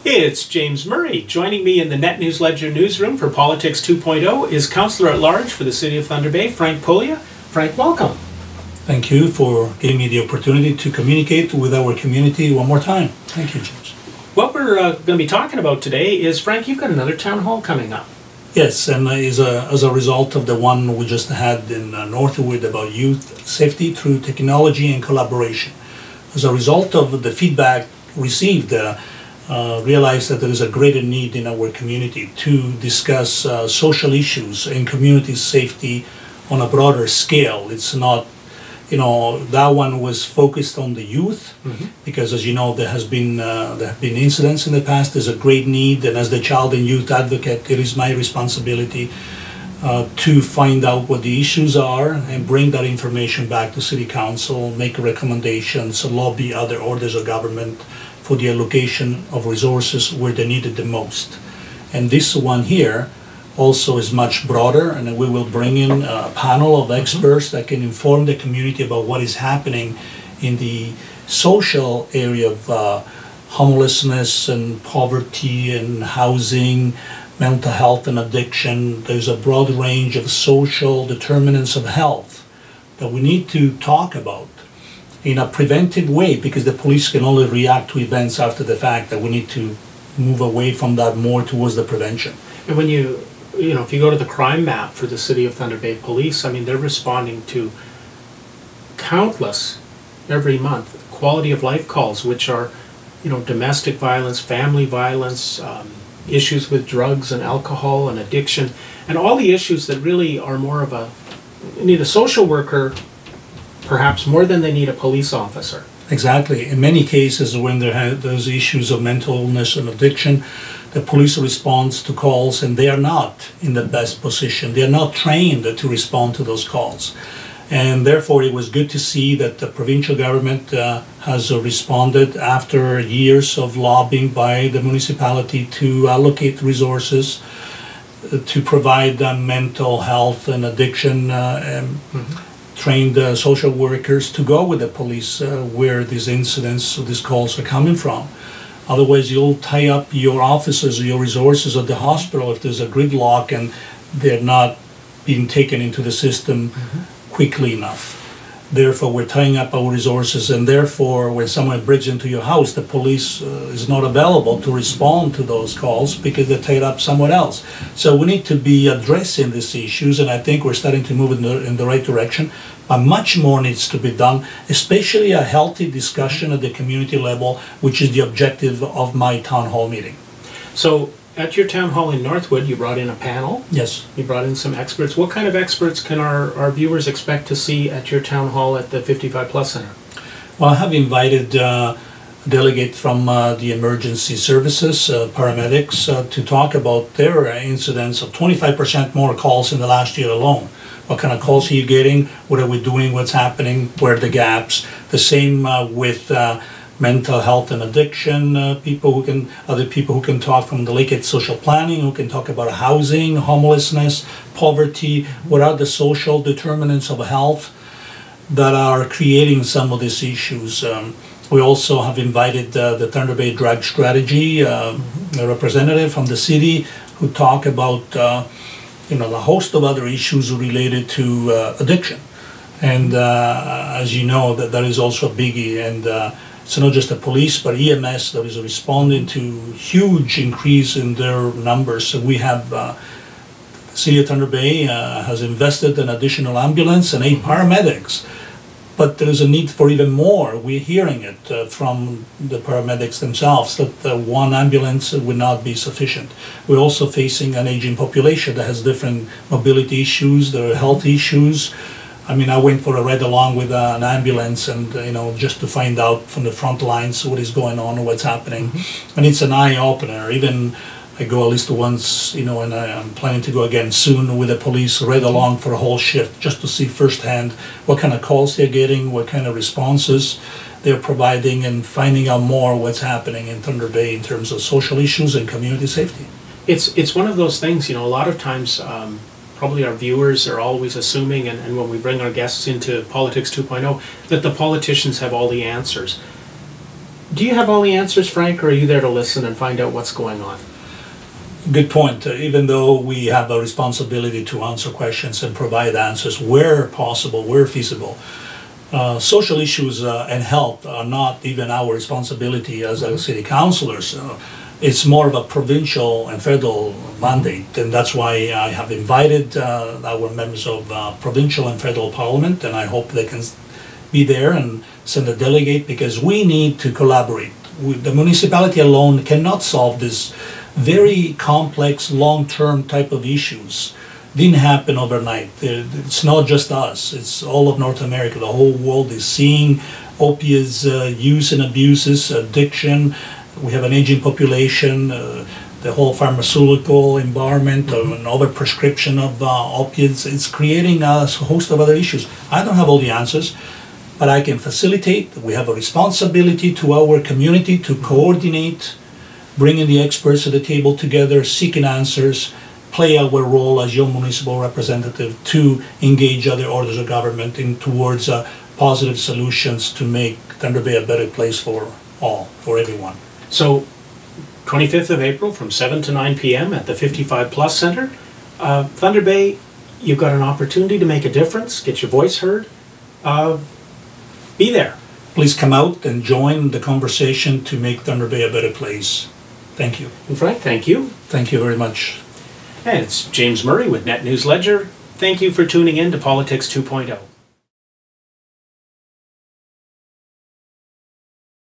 It's James Murray. Joining me in the Net News Ledger newsroom for Politics 2.0 is Councillor at Large for the City of Thunder Bay, Frank Pullia. Frank, welcome. Thank you for giving me the opportunity to communicate with our community one more time. Thank you, James. What we're going to be talking about today is, Frank, you've got another town hall coming up. Yes, and as a result of the one we just had in Northwood about youth safety through technology and collaboration. As a result of the feedback received, realized that there is a greater need in our community to discuss social issues and community safety on a broader scale. It's not, that one was focused on the youth, because as you know, there have been incidents in the past. There's a great need, and as the child and youth advocate, it is my responsibility to find out what the issues are and bring that information back to City Council, make recommendations, lobby other orders of government for the allocation of resources where they're needed the most. And this one here also is much broader, and we will bring in a panel of experts that can inform the community about what is happening in the social area of homelessness and poverty and housing, mental health and addiction. There's a broad range of social determinants of health that we need to talk about in a preventive way, because the police can only react to events after the fact. That we need to move away from that more towards the prevention. And when if you go to the crime map for the City of Thunder Bay Police, I mean, they're responding to countless, every month, quality of life calls, which are, domestic violence, family violence, issues with drugs and alcohol and addiction, and all the issues that really are more of need a social worker perhaps more than they need a police officer. Exactly. In many cases, when there are those issues of mental illness and addiction, the police responds to calls, and they are not in the best position. They are not trained to respond to those calls. And therefore, it was good to see that the provincial government has responded after years of lobbying by the municipality to allocate resources to provide mental health and addiction trained social workers to go with the police where these incidents, these calls are coming from. Otherwise, you'll tie up your officers or your resources at the hospital if there's a gridlock and they're not being taken into the system quickly enough. Therefore, we're tying up our resources, and therefore, when someone breaks into your house, the police is not available to respond to those calls because they're tied up somewhere else. So we need to be addressing these issues, and I think we're starting to move in the right direction. But much more needs to be done, especially a healthy discussion at the community level, which is the objective of my town hall meeting. So, at your town hall in Northwood, you brought in a panel. Yes. You brought in some experts. What kind of experts can our viewers expect to see at your town hall at the 55 Plus Center? Well, I have invited a delegate from the emergency services, paramedics, to talk about their incidents of 25% more calls in the last year alone. What kind of calls are you getting? What are we doing? What's happening? Where are the gaps? The same with mental health and addiction, other people who can talk from delicate social planning, who can talk about housing, homelessness, poverty. What are the social determinants of health that are creating some of these issues? We also have invited the Thunder Bay Drug Strategy, a representative from the city, who talk about a host of other issues related to addiction. And as you know, that is also a biggie. And it's not just the police, but EMS that is responding to huge increase in their numbers. So we have, the City of Thunder Bay has invested in additional ambulance and 8 paramedics. But there is a need for even more. We're hearing it from the paramedics themselves, that one ambulance would not be sufficient. We're also facing an aging population that has different mobility issues, there are health issues. I mean, I went for a ride along with an ambulance, and just to find out from the front lines what is going on and what's happening. And it's an eye opener. Even I go at least once, and I'm planning to go again soon with the police, ride along for a whole shift, just to see firsthand what kind of calls they're getting, what kind of responses they're providing, and finding out more what's happening in Thunder Bay in terms of social issues and community safety. It's one of those things, a lot of times probably our viewers are always assuming, and when we bring our guests into Politics 2.0, that the politicians have all the answers. Do you have all the answers, Frank, or are you there to listen and find out what's going on? Good point. Even though we have a responsibility to answer questions and provide answers where possible, where feasible, social issues and health are not even our responsibility as city councillors. It's more of a provincial and federal mandate, and that's why I have invited our members of provincial and federal parliament, and I hope they can be there and send a delegate, because we need to collaborate. The municipality alone cannot solve this very complex, long-term type of issues. Didn't happen overnight. It's not just us, it's all of North America. The whole world is seeing opiates use and abuses, addiction. We have an aging population, the whole pharmaceutical environment, an overprescription of opiates. It's creating a host of other issues. I don't have all the answers, but I can facilitate. We have a responsibility to our community to coordinate, bringing the experts to the table together, seeking answers, play our role as your municipal representative to engage other orders of government towards positive solutions to make Thunder Bay a better place for all, for everyone. So, 25th of April from 7 to 9 p.m. at the 55 Plus Center. Thunder Bay, you've got an opportunity to make a difference, get your voice heard. Be there. Please come out and join the conversation to make Thunder Bay a better place. Thank you. And Frank, thank you. Thank you very much. And it's James Murray with Net News Ledger. Thank you for tuning in to Politics 2.0.